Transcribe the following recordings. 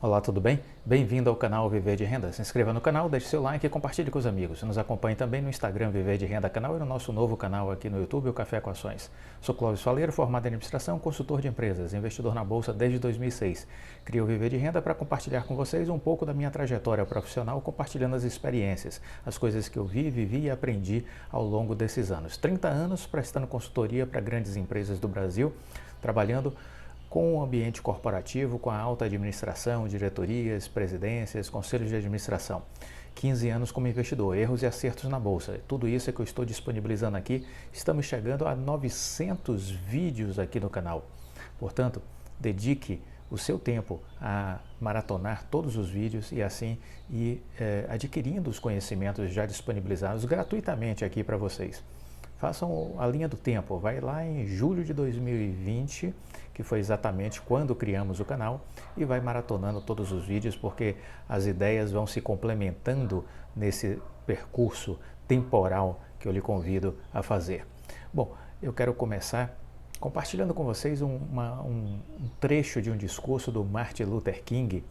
Olá, tudo bem? Bem-vindo ao canal Viver de Renda. Se inscreva no canal, deixe seu like e compartilhe com os amigos. Nos acompanhe também no Instagram Viver de Renda Canal e no nosso novo canal aqui no YouTube, o Café com Ações. Sou Clóvis Faleiro, formado em administração, consultor de empresas, investidor na Bolsa desde 2006. Criei o Viver de Renda para compartilhar com vocês um pouco da minha trajetória profissional, compartilhando as experiências, as coisas que eu vi, vivi e aprendi ao longo desses anos. 30 anos prestando consultoria para grandes empresas do Brasil, trabalhando com o ambiente corporativo, com a alta administração, diretorias, presidências, conselhos de administração. 15 anos como investidor, erros e acertos na Bolsa. Tudo isso é que eu estou disponibilizando aqui. Estamos chegando a 900 vídeos aqui no canal. Portanto, dedique o seu tempo a maratonar todos os vídeos e assim ir adquirindo os conhecimentos já disponibilizados gratuitamente aqui para vocês. Façam a linha do tempo, vai lá em julho de 2020, que foi exatamente quando criamos o canal, e vai maratonando todos os vídeos, porque as ideias vão se complementando nesse percurso temporal que eu lhe convido a fazer. Bom, eu quero começar compartilhando com vocês um trecho de um discurso do Martin Luther King,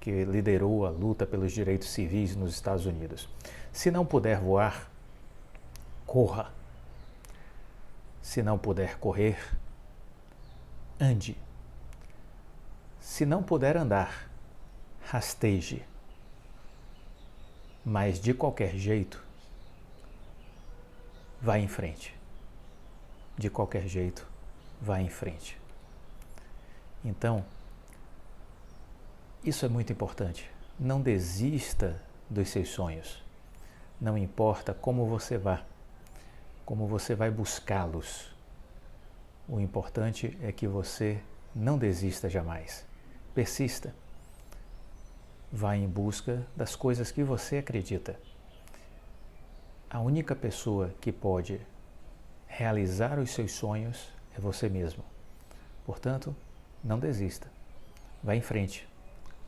que liderou a luta pelos direitos civis nos Estados Unidos. Se não puder voar, corra. Se não puder correr, ande. Se não puder andar, rasteje. Mas de qualquer jeito, vá em frente. De qualquer jeito, vá em frente. Então, isso é muito importante. Não desista dos seus sonhos. Não importa como você vá, como você vai buscá-los. O importante é que você não desista jamais. Persista. Vá em busca das coisas que você acredita. A única pessoa que pode realizar os seus sonhos é você mesmo. Portanto, não desista. Vá em frente.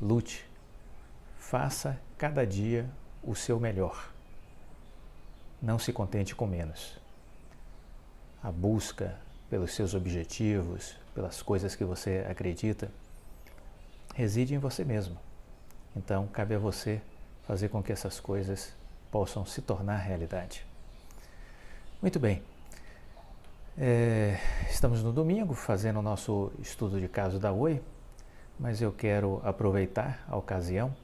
Lute. Faça cada dia o seu melhor. Não se contente com menos. A busca pelos seus objetivos, pelas coisas que você acredita, reside em você mesmo. Então, cabe a você fazer com que essas coisas possam se tornar realidade. Muito bem. Estamos no domingo, fazendo o nosso estudo de caso da Oi, mas eu quero aproveitar a ocasião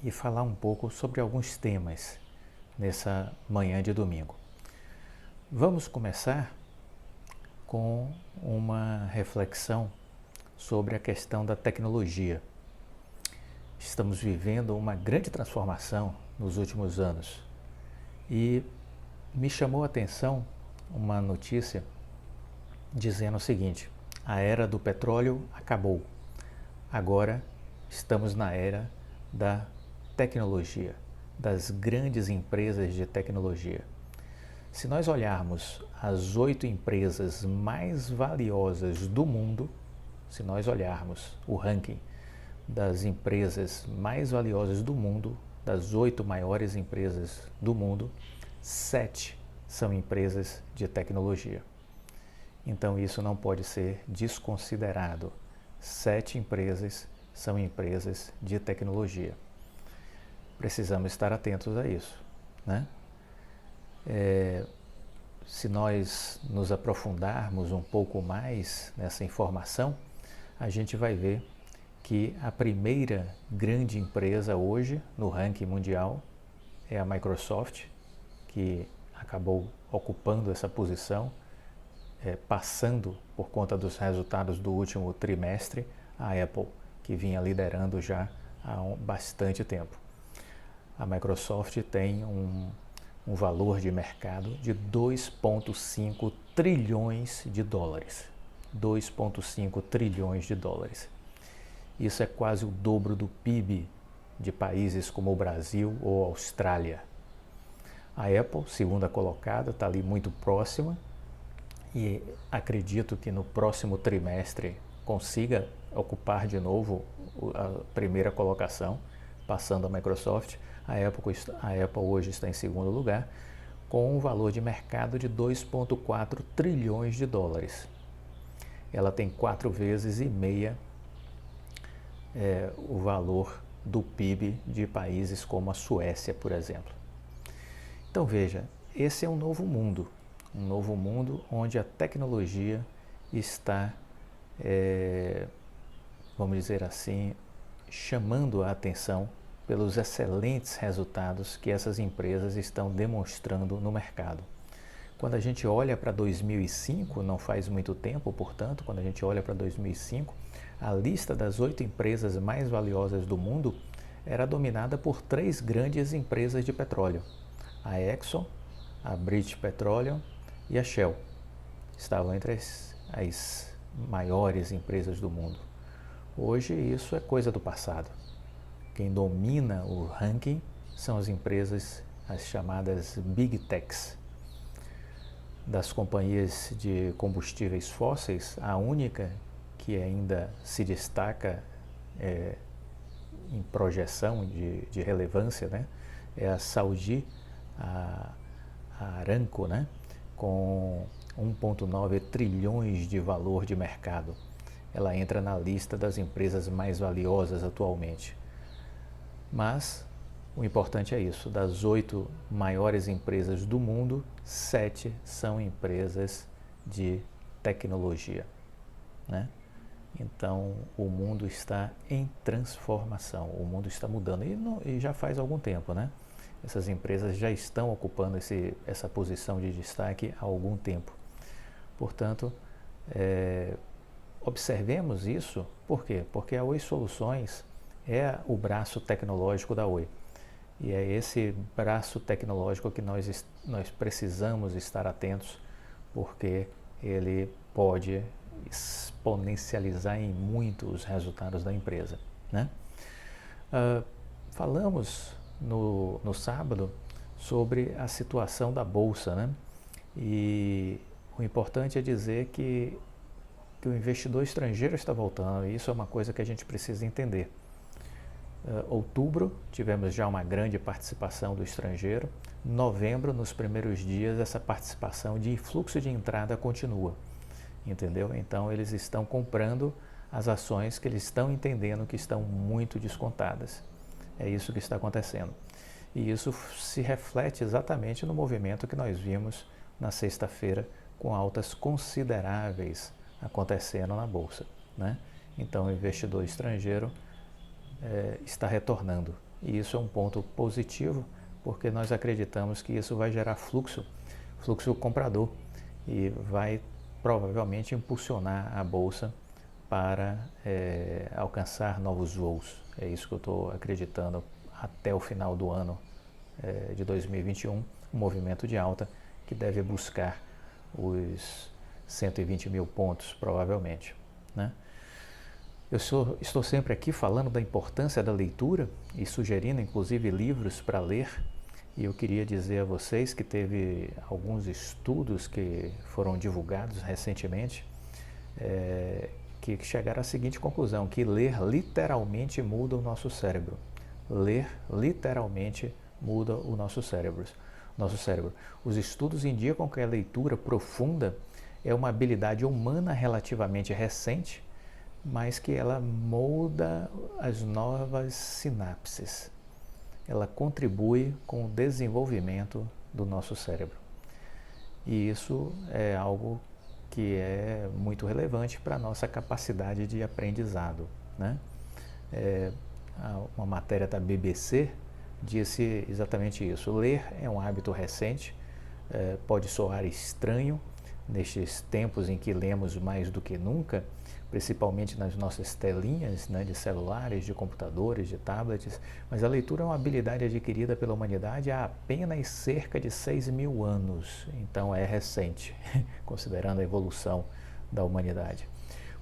e falar um pouco sobre alguns temas nessa manhã de domingo. Vamos começar com uma reflexão sobre a questão da tecnologia. Estamos vivendo uma grande transformação nos últimos anos e me chamou a atenção uma notícia dizendo o seguinte: a era do petróleo acabou, agora estamos na era da tecnologia, das grandes empresas de tecnologia. Se nós olharmos as 8 empresas mais valiosas do mundo, se nós olharmos o ranking das empresas mais valiosas do mundo, das 8 maiores empresas do mundo, 7 são empresas de tecnologia. Então isso não pode ser desconsiderado. 7 empresas são empresas de tecnologia. Precisamos estar atentos a isso, né? Se nós nos aprofundarmos um pouco mais nessa informação, a gente vai ver que a primeira grande empresa hoje no ranking mundial é a Microsoft, que acabou ocupando essa posição, passando por conta dos resultados do último trimestre a Apple, que vinha liderando já há bastante tempo. A Microsoft tem um valor de mercado de 2,5 trilhões de dólares. 2,5 trilhões de dólares. Isso é quase o dobro do PIB de países como o Brasil ou a Austrália. A Apple, segunda colocada, está ali muito próxima e acredito que no próximo trimestre consiga ocupar de novo a primeira colocação, passando a Microsoft. A Apple hoje está em segundo lugar, com um valor de mercado de 2,4 trilhões de dólares. Ela tem 4,5 vezes o valor do PIB de países como a Suécia, por exemplo. Então veja, esse é um novo mundo onde a tecnologia está, vamos dizer assim, chamando a atenção pelos excelentes resultados que essas empresas estão demonstrando no mercado. Quando a gente olha para 2005, não faz muito tempo, portanto, quando a gente olha para 2005, a lista das 8 empresas mais valiosas do mundo era dominada por 3 grandes empresas de petróleo: a Exxon, a British Petroleum e a Shell. Estavam entre as maiores empresas do mundo. Hoje isso é coisa do passado. Quem domina o ranking são as empresas, as chamadas Big Techs. Das companhias de combustíveis fósseis, a única que ainda se destaca em projeção de relevância, né, é a Saudi, a Aramco, né, com 1,9 trilhões de valor de mercado. Ela entra na lista das empresas mais valiosas atualmente. Mas o importante é isso: das 8 maiores empresas do mundo, 7 são empresas de tecnologia, né? Então o mundo está em transformação, o mundo está mudando e já faz algum tempo, né? Essas empresas já estão ocupando essa posição de destaque há algum tempo. Portanto, observemos isso. Por quê? Porque a Oi Soluções é o braço tecnológico da Oi. E é esse braço tecnológico que nós precisamos estar atentos, porque ele pode exponencializar em muito os resultados da empresa, né? Falamos no sábado sobre a situação da Bolsa, né? E o importante é dizer que o investidor estrangeiro está voltando, e isso é uma coisa que a gente precisa entender. Outubro, tivemos já uma grande participação do estrangeiro. Novembro, nos primeiros dias, essa participação de fluxo de entrada continua, entendeu? Então, eles estão comprando as ações que eles estão entendendo que estão muito descontadas. É isso que está acontecendo. E isso se reflete exatamente no movimento que nós vimos na sexta-feira, com altas consideráveis acontecendo na Bolsa, né? Então, o investidor estrangeiro está retornando. E isso é um ponto positivo, porque nós acreditamos que isso vai gerar fluxo comprador, e vai provavelmente impulsionar a Bolsa para alcançar novos voos. É isso que eu estou acreditando até o final do ano de 2021, um movimento de alta que deve buscar os 120 mil pontos, provavelmente, né? Eu estou sempre aqui falando da importância da leitura e sugerindo, inclusive, livros para ler. E eu queria dizer a vocês que teve alguns estudos que foram divulgados recentemente que chegaram à seguinte conclusão: que ler literalmente muda o nosso cérebro. Ler literalmente muda o nosso cérebro. Os estudos indicam que a leitura profunda é uma habilidade humana relativamente recente, mas que ela molda as novas sinapses. Ela contribui com o desenvolvimento do nosso cérebro. E isso é algo que é muito relevante para a nossa capacidade de aprendizado, né? Uma matéria da BBC disse exatamente isso: ler é um hábito recente, pode soar estranho nestes tempos em que lemos mais do que nunca, principalmente nas nossas telinhas, né, de celulares, de computadores, de tablets, mas a leitura é uma habilidade adquirida pela humanidade há apenas cerca de 6.000 anos, então é recente, considerando a evolução da humanidade.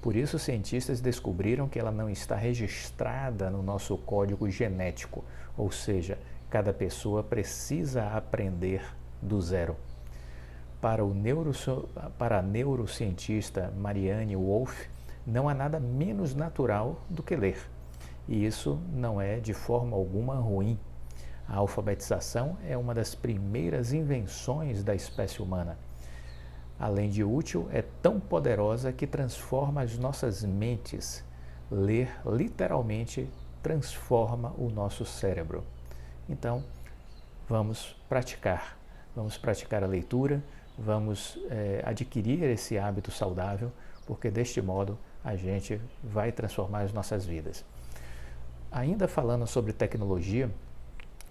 Por isso, os cientistas descobriram que ela não está registrada no nosso código genético, ou seja, cada pessoa precisa aprender do zero. Para a neurocientista Marianne Wolf, não há nada menos natural do que ler. E isso não é de forma alguma ruim. A alfabetização é uma das primeiras invenções da espécie humana. Além de útil, é tão poderosa que transforma as nossas mentes, ler literalmente transforma o nosso cérebro. Então, vamos praticar a leitura, vamos adquirir esse hábito saudável, porque deste modo a gente vai transformar as nossas vidas. Ainda falando sobre tecnologia,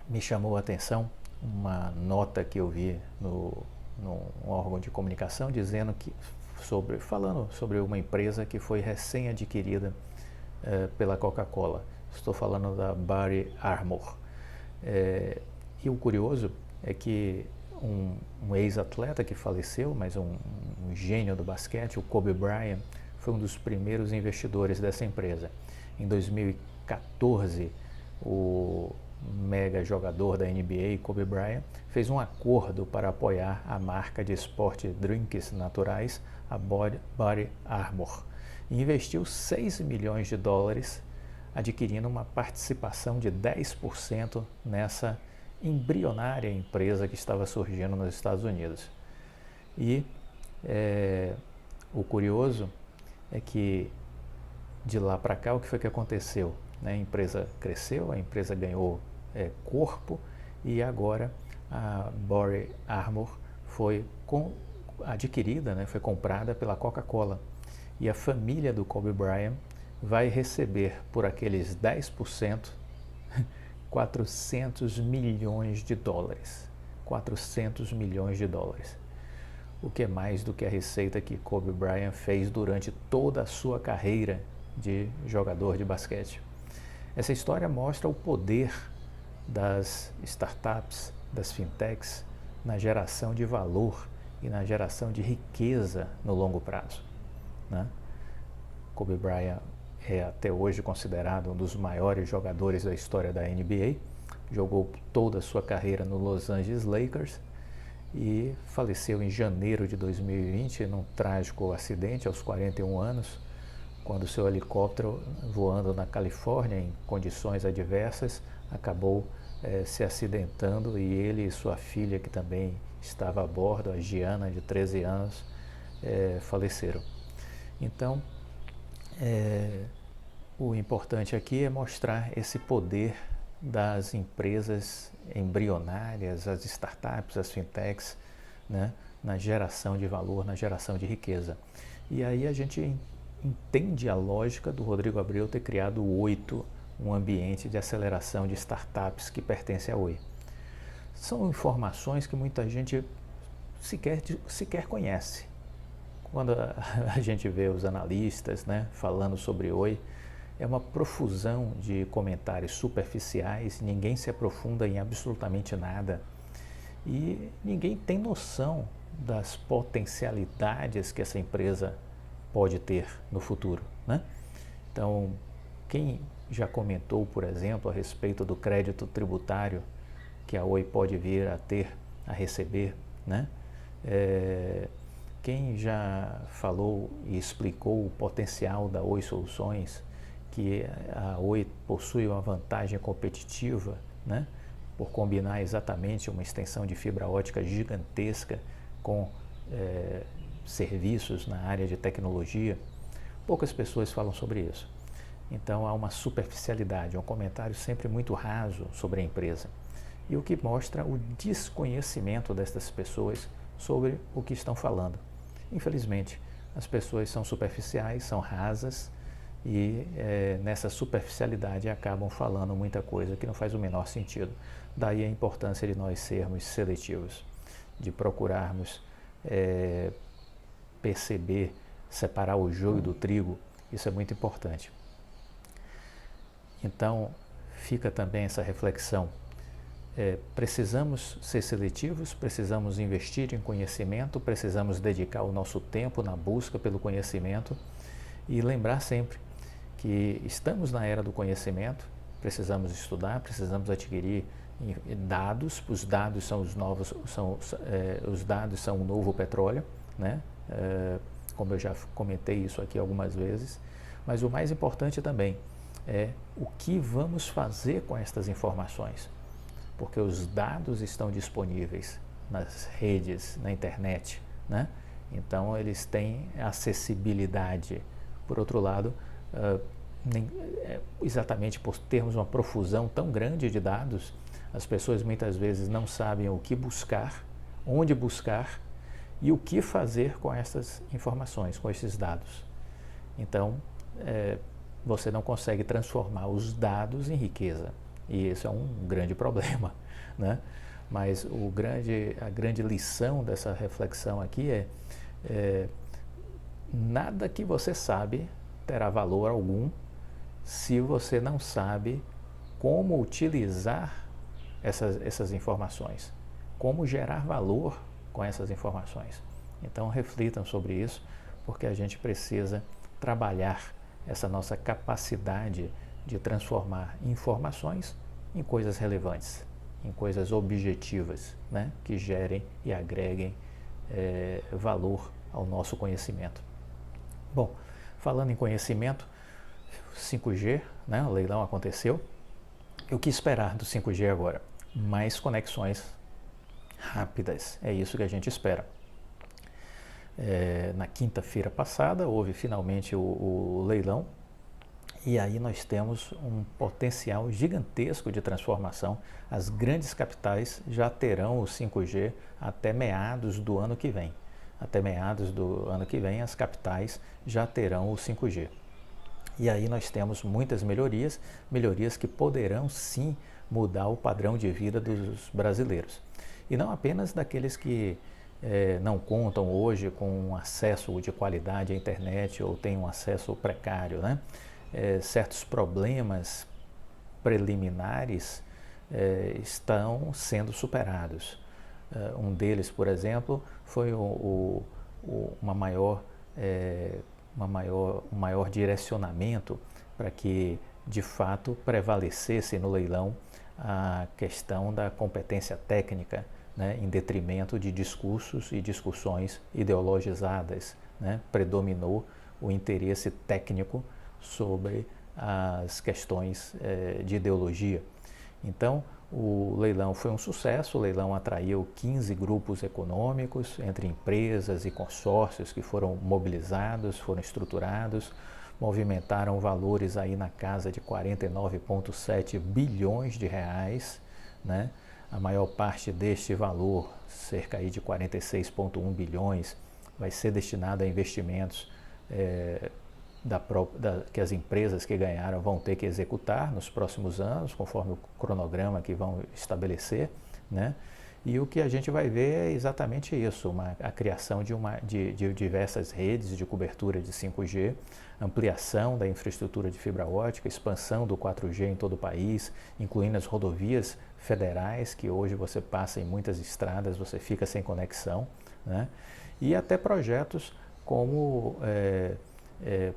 me chamou a atenção uma nota que eu vi num órgão de comunicação dizendo falando sobre uma empresa que foi recém-adquirida pela Coca-Cola. Estou falando da Body Armor. E o curioso é que um ex-atleta que faleceu, mas um gênio do basquete, o Kobe Bryant, foi um dos primeiros investidores dessa empresa. Em 2014, o mega jogador da NBA, Kobe Bryant, fez um acordo para apoiar a marca de esporte drinks naturais, a Body Armor, e investiu $6 milhões adquirindo uma participação de 10% nessa embrionária empresa que estava surgindo nos Estados Unidos. E o curioso é que de lá para cá o que foi que aconteceu? A empresa cresceu, a empresa ganhou corpo e agora a Body Armor foi adquirida, foi comprada pela Coca-Cola. E a família do Kobe Bryant vai receber por aqueles 10% $400 milhões. 400 milhões de dólares. O que é mais do que a receita que Kobe Bryant fez durante toda a sua carreira de jogador de basquete. Essa história mostra o poder das startups, das fintechs, na geração de valor e na geração de riqueza no longo prazo. Kobe Bryant é até hoje considerado um dos maiores jogadores da história da NBA, jogou toda a sua carreira no Los Angeles Lakers e faleceu em janeiro de 2020 num trágico acidente aos 41 anos, quando seu helicóptero voando na Califórnia em condições adversas acabou se acidentando e ele e sua filha, que também estava a bordo, a Gianna, de 13 anos, faleceram. Então, o importante aqui é mostrar esse poder das empresas embrionárias, as startups, as fintechs, na geração de valor, na geração de riqueza. E aí a gente entende a lógica do Rodrigo Abreu ter criado o 8, um ambiente de aceleração de startups que pertence à Oi. São informações que muita gente sequer conhece. Quando a gente vê os analistas falando sobre Oi, é uma profusão de comentários superficiais, ninguém se aprofunda em absolutamente nada e ninguém tem noção das potencialidades que essa empresa pode ter no futuro. Então, quem já comentou, por exemplo, a respeito do crédito tributário que a Oi pode vir a receber, quem já falou e explicou o potencial da Oi Soluções, que a Oi possui uma vantagem competitiva, por combinar exatamente uma extensão de fibra ótica gigantesca com serviços na área de tecnologia. Poucas pessoas falam sobre isso. Então há uma superficialidade, um comentário sempre muito raso sobre a empresa. E o que mostra o desconhecimento destas pessoas sobre o que estão falando. Infelizmente, as pessoas são superficiais, são rasas e nessa superficialidade acabam falando muita coisa que não faz o menor sentido. Daí a importância de nós sermos seletivos, de procurarmos perceber, separar o joio do trigo. Isso é muito importante. Então, fica também essa reflexão. Precisamos ser seletivos, precisamos investir em conhecimento, precisamos dedicar o nosso tempo na busca pelo conhecimento e lembrar sempre que estamos na era do conhecimento, precisamos estudar, precisamos adquirir dados. Os dados são os dados são o novo petróleo, como eu já comentei isso aqui algumas vezes, mas o mais importante também é o que vamos fazer com estas informações, porque os dados estão disponíveis nas redes, na internet, então eles têm acessibilidade. Por outro lado, exatamente por termos uma profusão tão grande de dados, as pessoas muitas vezes não sabem o que buscar, onde buscar e o que fazer com essas informações, com esses dados. Então, você não consegue transformar os dados em riqueza. E esse é um grande problema, né? Mas a grande lição dessa reflexão aqui é nada que você sabe terá valor algum se você não sabe como utilizar essas informações, como gerar valor com essas informações. Então reflitam sobre isso, porque a gente precisa trabalhar essa nossa capacidade de transformar informações em coisas relevantes, em coisas objetivas, né, que gerem e agreguem valor ao nosso conhecimento. Bom, falando em conhecimento, 5G, né, o leilão aconteceu. E o que esperar do 5G agora? Mais conexões rápidas, é isso que a gente espera. Na quinta-feira passada houve finalmente o leilão e aí nós temos um potencial gigantesco de transformação. As grandes capitais já terão o 5G até meados do ano que vem. Até meados do ano que vem as capitais já terão o 5G. E aí nós temos muitas melhorias que poderão sim mudar o padrão de vida dos brasileiros. E não apenas daqueles que não contam hoje com um acesso de qualidade à internet ou têm um acesso precário, né? Certos problemas preliminares estão sendo superados. Um deles, por exemplo, foi um maior direcionamento para que, de fato, prevalecesse no leilão a questão da competência técnica, né, em detrimento de discursos e discussões ideologizadas, né? Predominou o interesse técnico sobre as questões de ideologia. Então, o leilão foi um sucesso, o leilão atraiu 15 grupos econômicos, entre empresas e consórcios que foram mobilizados, foram estruturados, movimentaram valores aí na casa de 49,7 bilhões de reais, né? A maior parte deste valor, cerca aí de 46,1 bilhões, vai ser destinado a investimentos que as empresas que ganharam vão ter que executar nos próximos anos, conforme o cronograma que vão estabelecer, né? E o que a gente vai ver é exatamente isso, a criação de diversas redes de cobertura de 5G, ampliação da infraestrutura de fibra ótica, expansão do 4G em todo o país, incluindo as rodovias federais, que hoje você passa em muitas estradas, você fica sem conexão, né? E até projetos como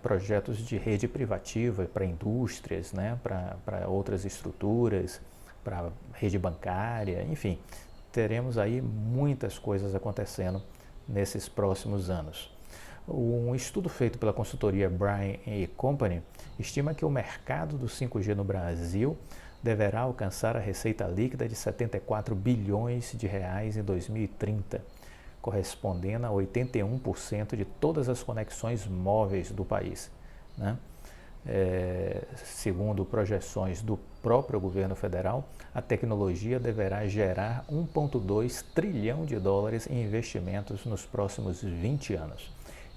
projetos de rede privativa para indústrias, né? Para outras estruturas, para rede bancária, enfim. Teremos aí muitas coisas acontecendo nesses próximos anos. Um estudo feito pela consultoria Bryan Company estima que o mercado do 5G no Brasil deverá alcançar a receita líquida de 74 bilhões de reais em 2030, correspondendo a 81% de todas as conexões móveis do país, né? Segundo projeções do próprio governo federal, a tecnologia deverá gerar 1,2 trilhão de dólares em investimentos nos próximos 20 anos.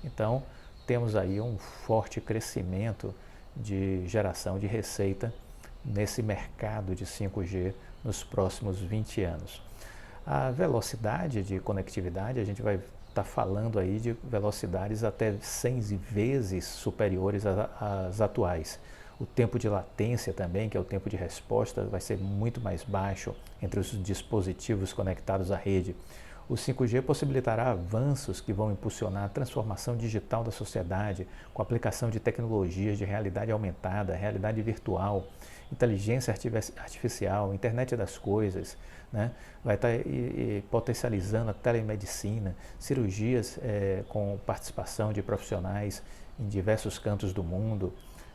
Então, temos aí um forte crescimento de geração de receita nesse mercado de 5G nos próximos 20 anos. A velocidade de conectividade, a gente vai estar falando aí de velocidades até 100 vezes superiores às atuais. O tempo de latência também, que é o tempo de resposta, vai ser muito mais baixo entre os dispositivos conectados à rede. O 5G possibilitará avanços que vão impulsionar a transformação digital da sociedade, com a aplicação de tecnologias de realidade aumentada, realidade virtual, inteligência artificial, internet das coisas, né? Vai estar potencializando a telemedicina, cirurgias com participação de profissionais em diversos cantos do mundo,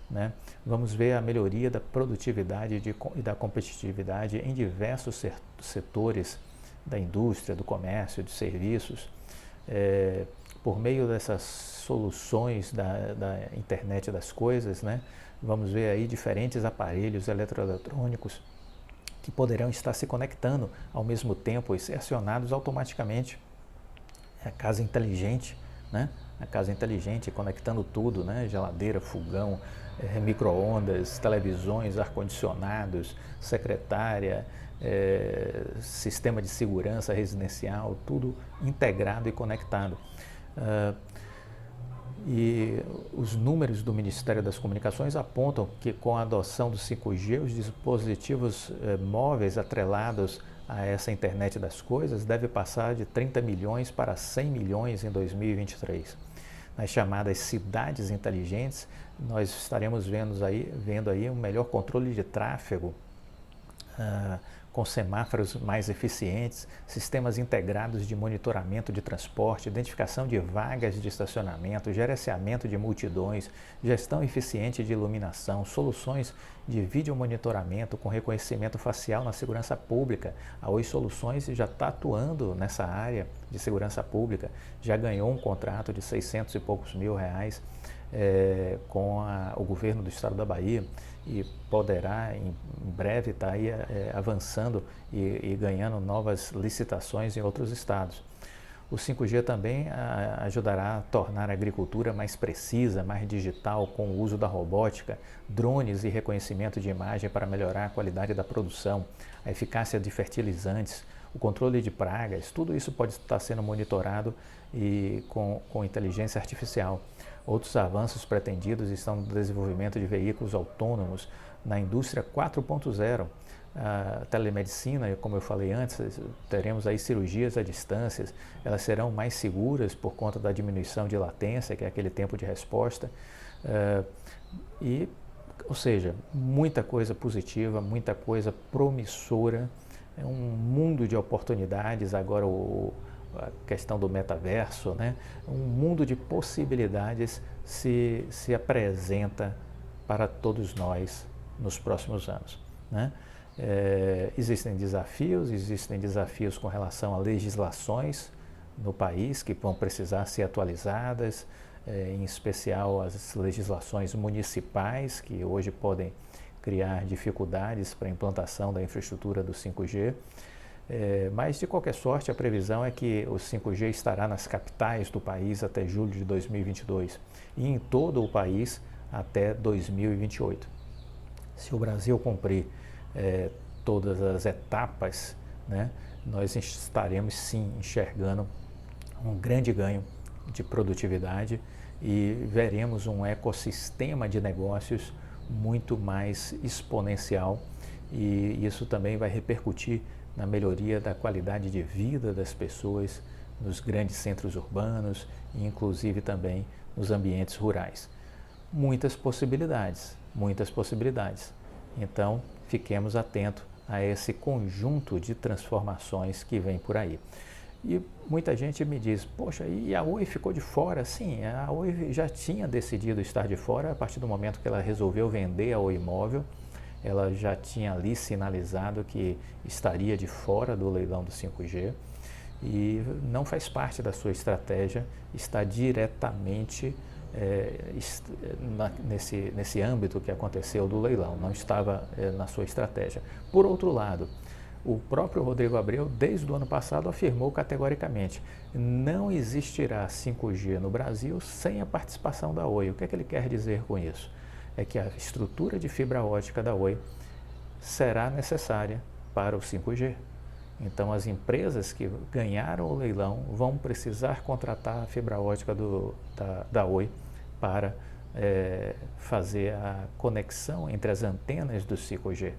né? Vamos ver a melhoria da produtividade e da competitividade em diversos setores da indústria, do comércio, de serviços, por meio dessas soluções da internet das coisas, né? vamos ver aí diferentes aparelhos eletroeletrônicos que poderão estar se conectando ao mesmo tempo e ser acionados automaticamente. A casa inteligente, né? A casa inteligente conectando tudo, né? Geladeira, fogão, micro-ondas, televisões, ar-condicionados, secretária, sistema de segurança residencial, tudo integrado e conectado. E os números do Ministério das Comunicações apontam que com a adoção do 5G, os dispositivos móveis atrelados a essa internet das coisas deve passar de 30 milhões para 100 milhões em 2023. Nas chamadas cidades inteligentes, nós estaremos vendo aí um melhor controle de tráfego, com semáforos mais eficientes, sistemas integrados de monitoramento de transporte, identificação de vagas de estacionamento, gerenciamento de multidões, gestão eficiente de iluminação, soluções de videomonitoramento com reconhecimento facial na segurança pública. A Oi Soluções já está atuando nessa área de segurança pública, já ganhou um contrato de 600 e poucos mil reais com o governo do estado da Bahia e poderá em breve estar aí avançando e ganhando novas licitações em outros estados. O 5G também ajudará a tornar a agricultura mais precisa, mais digital, com o uso da robótica, drones e reconhecimento de imagem para melhorar a qualidade da produção, a eficácia de fertilizantes, o controle de pragas. Tudo isso pode estar sendo monitorado e com inteligência artificial. Outros avanços pretendidos estão no desenvolvimento de veículos autônomos, na indústria 4.0, a telemedicina, como eu falei antes, teremos aí cirurgias à distância, elas serão mais seguras por conta da diminuição de latência, que é aquele tempo de resposta, ou seja, muita coisa positiva, muita coisa promissora, é um mundo de oportunidades. Agora a questão do metaverso, né? Um mundo de possibilidades se apresenta para todos nós nos próximos anos, né? Existem desafios com relação a legislações no país que vão precisar ser atualizadas, em especial as legislações municipais, que hoje podem criar dificuldades para a implantação da infraestrutura do 5G. Mas, de qualquer sorte, a previsão é que o 5G estará nas capitais do país até julho de 2022 e em todo o país até 2028. Se o Brasil cumprir todas as etapas, né, nós estaremos sim enxergando um grande ganho de produtividade e veremos um ecossistema de negócios muito mais exponencial, e isso também vai repercutir na melhoria da qualidade de vida das pessoas nos grandes centros urbanos e inclusive também nos ambientes rurais. Muitas possibilidades, muitas possibilidades. Então, fiquemos atentos a esse conjunto de transformações que vem por aí. E muita gente me diz, poxa, e a Oi ficou de fora? Sim, a Oi já tinha decidido estar de fora a partir do momento que ela resolveu vender a Oi Imóvel. Ela já tinha ali sinalizado que estaria de fora do leilão do 5G e não faz parte da sua estratégia estar diretamente nesse âmbito que aconteceu do leilão, não estava na sua estratégia. Por outro lado, o próprio Rodrigo Abreu, desde o ano passado, afirmou categoricamente: não existirá 5G no Brasil sem a participação da Oi. O que é que ele quer dizer com isso? É que a estrutura de fibra ótica da Oi será necessária para o 5G. Então, as empresas que ganharam o leilão vão precisar contratar a fibra ótica da Oi para fazer a conexão entre as antenas do 5G.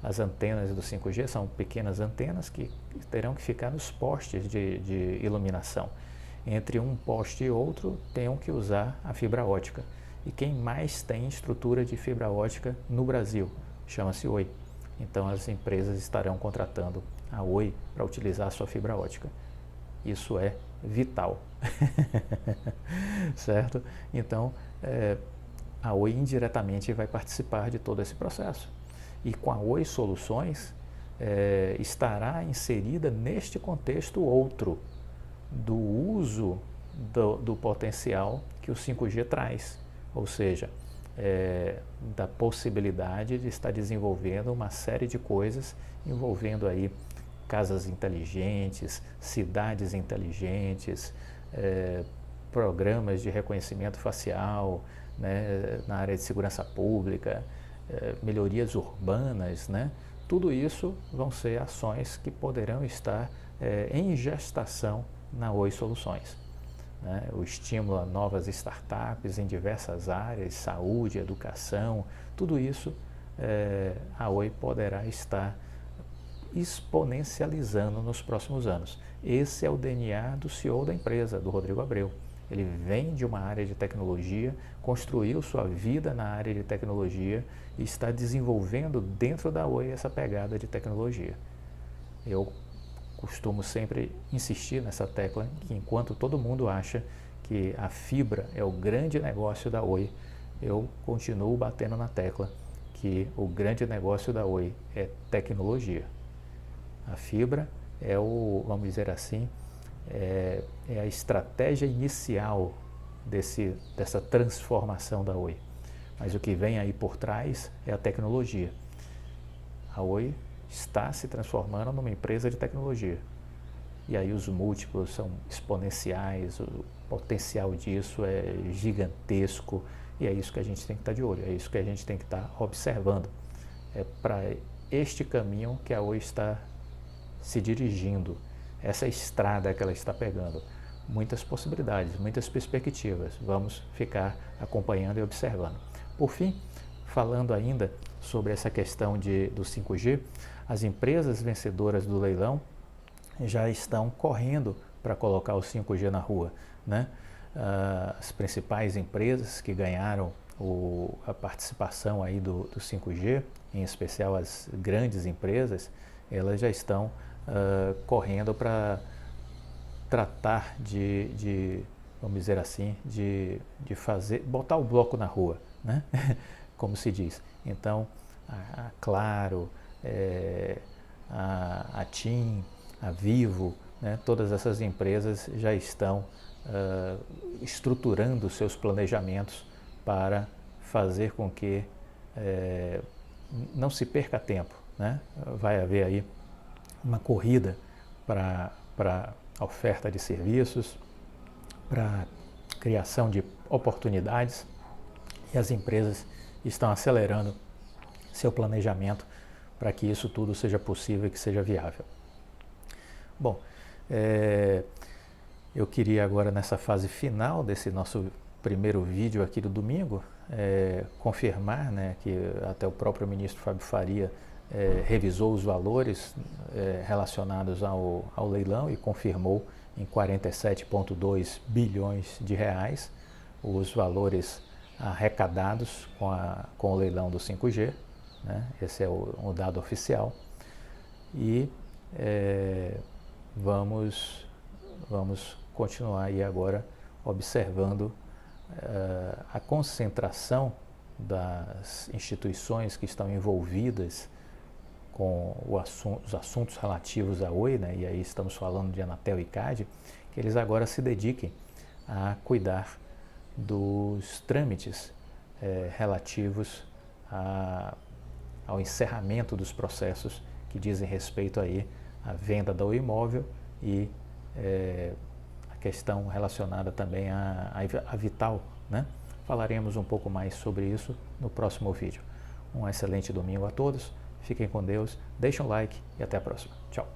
As antenas do 5G são pequenas antenas que terão que ficar nos postes de iluminação. Entre um poste e outro, tenham que usar a fibra ótica. E quem mais tem estrutura de fibra ótica no Brasil? Chama-se Oi. Então, as empresas estarão contratando a Oi para utilizar a sua fibra ótica. Isso é vital. Certo? Então, a Oi indiretamente vai participar de todo esse processo. E com a Oi Soluções, estará inserida neste contexto outro, do uso do potencial que o 5G traz. Ou seja, da possibilidade de estar desenvolvendo uma série de coisas envolvendo aí casas inteligentes, cidades inteligentes, programas de reconhecimento facial, né, na área de segurança pública, melhorias urbanas, né? Tudo isso vão ser ações que poderão estar em gestação na Oi Soluções. Né? O estímulo a novas startups em diversas áreas, saúde, educação, tudo isso a Oi poderá estar exponencializando nos próximos anos. Esse é o DNA do CEO da empresa, do Rodrigo Abreu. Ele vem de uma área de tecnologia, construiu sua vida na área de tecnologia e está desenvolvendo dentro da Oi essa pegada de tecnologia. Eu costumo sempre insistir nessa tecla que enquanto todo mundo acha que a fibra é o grande negócio da Oi, eu continuo batendo na tecla que o grande negócio da Oi é tecnologia. A fibra é vamos dizer assim, é a estratégia inicial dessa transformação da Oi. Mas o que vem aí por trás é a tecnologia. A Oi está se transformando numa empresa de tecnologia. E aí os múltiplos são exponenciais, o potencial disso é gigantesco e é isso que a gente tem que estar de olho, é isso que a gente tem que estar observando. É para este caminho que a Oi está se dirigindo, essa estrada que ela está pegando. Muitas possibilidades, muitas perspectivas. Vamos ficar acompanhando e observando. Por fim, falando ainda sobre essa questão do 5G, as empresas vencedoras do leilão já estão correndo para colocar o 5G na rua, né? As principais empresas que ganharam a participação aí do 5G, em especial as grandes empresas, elas já estão correndo para tratar vamos dizer assim, de botar o bloco na rua, né? Como se diz. Então, a Claro, a TIM, a Vivo, né? Todas essas empresas já estão estruturando seus planejamentos para fazer com que não se perca tempo, né? Vai haver aí uma corrida para a oferta de serviços, para a criação de oportunidades e as empresas estão acelerando seu planejamento para que isso tudo seja possível e que seja viável. Bom, eu queria agora nessa fase final desse nosso primeiro vídeo aqui do domingo, confirmar, né, que até o próprio ministro Fábio Faria revisou os valores relacionados ao leilão e confirmou em 47,2 bilhões de reais os valores arrecadados com o leilão do 5G, né? Esse é o dado oficial. E vamos continuar aí agora observando a concentração das instituições que estão envolvidas com os assuntos relativos à Oi, né? E aí estamos falando de Anatel e CADE, que eles agora se dediquem a cuidar dos trâmites relativos ao encerramento dos processos que dizem respeito aí à venda do imóvel e a questão relacionada também à Vital, né? Falaremos um pouco mais sobre isso no próximo vídeo. Um excelente domingo a todos, fiquem com Deus, deixem um like e até a próxima. Tchau!